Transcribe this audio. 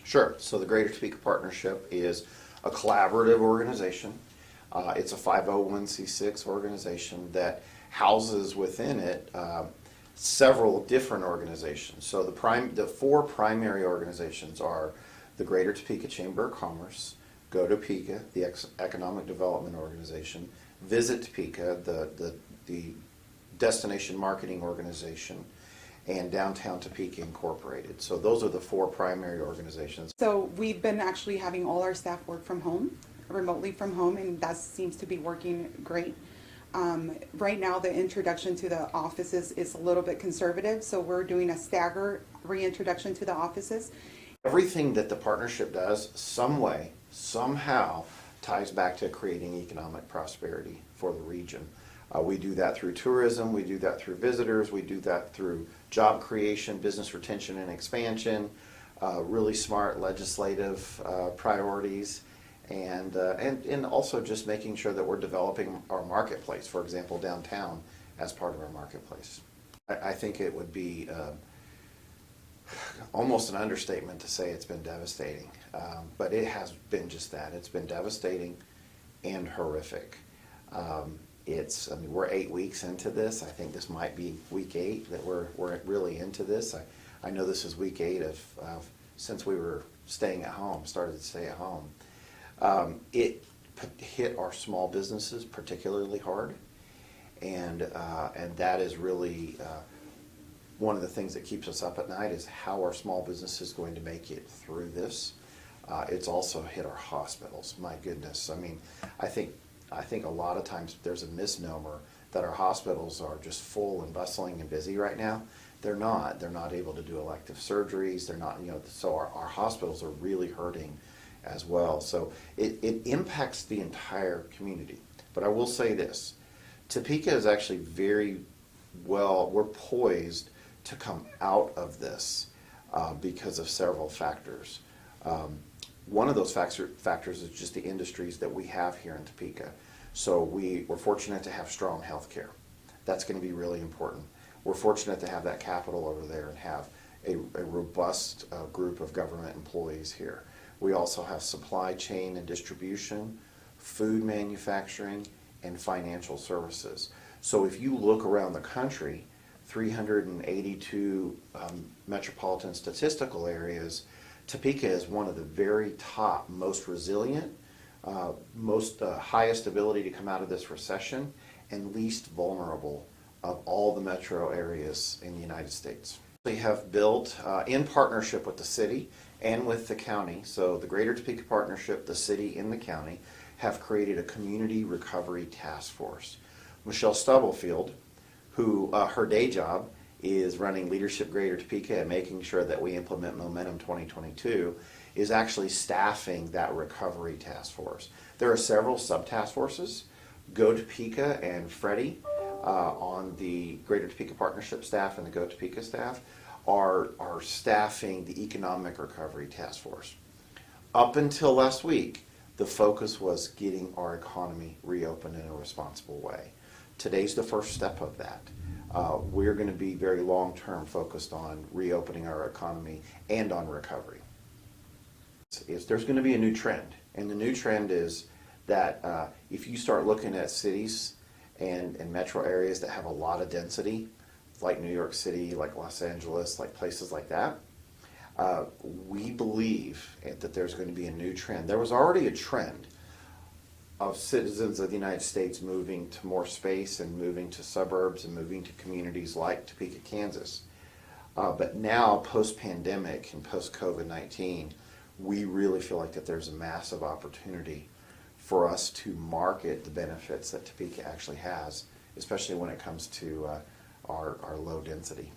Sure. So the Greater Topeka Partnership is a collaborative organization. It's a 501c6 organization that houses within it several different organizations. So the four primary organizations are the Greater Topeka Chamber of Commerce, Go Topeka, the Economic Development Organization, Visit Topeka, the Destination Marketing Organization, and Downtown Topeka Incorporated. So those are the four primary organizations. So we've been actually having all our staff work from home, remotely from home, and that seems to be working great. Right now, the introduction to the offices is a little bit conservative, so we're doing a stagger reintroduction to the offices. Everything that the partnership does, some way, somehow, ties back to creating economic prosperity for the region. We do that through tourism, we do that through visitors, we do that through job creation, business retention and expansion, really smart legislative priorities, and also just making sure that we're developing our marketplace, for example, downtown, as part of our marketplace. I think it would be almost an understatement to say it's been devastating, but it has been just that. It's been devastating and horrific. I mean, we're 8 weeks into this. I think this might be week 8 that we're really into this. I know this is week 8 of since we were staying at home, started to stay at home. It hit our small businesses particularly hard, and that is really one of the things that keeps us up at night is how our small business is going to make it through this. It's also hit our hospitals. My goodness, I mean, I think a lot of times there's a misnomer that our hospitals are just full and bustling and busy right now. They're not. They're not able to do elective surgeries. They're not, so our hospitals are really hurting as well. So it impacts the entire community. But I will say this, Topeka is actually very well, we're poised to come out of this because of several factors. One of those factors is just the industries that we have here in Topeka. So we're fortunate to have strong health care. That's going to be really important. We're fortunate to have that capital over there and have a robust group of government employees here. We also have supply chain and distribution, food manufacturing, and financial services. So if you look around the country, 382 metropolitan statistical areas, Topeka is one of the very top, most resilient, highest ability to come out of this recession, and least vulnerable of all the metro areas in the United States. We have built, in partnership with the city and with the county, so the Greater Topeka Partnership, the city, and the county, have created a community recovery task force. Michelle Stubblefield, who her day job is running Leadership Greater Topeka and making sure that we implement Momentum 2022, is actually staffing that recovery task force. There are several sub-task forces. Go Topeka and Freddie on the Greater Topeka Partnership staff and the Go Topeka staff are staffing the Economic Recovery Task Force. Up until last week, the focus was getting our economy reopened in a responsible way. Today's the first step of that. We're going to be very long-term focused on reopening our economy and on recovery. There's going to be a new trend, and the new trend is that if you start looking at cities and metro areas that have a lot of density, like New York City, like Los Angeles, like places like that, we believe that there's going to be a new trend. There was already a trend of citizens of the United States moving to more space and moving to suburbs and moving to communities like Topeka, Kansas. But now, post-pandemic and post-COVID-19, we really feel like that there's a massive opportunity for us to market the benefits that Topeka actually has, especially when it comes to our low density.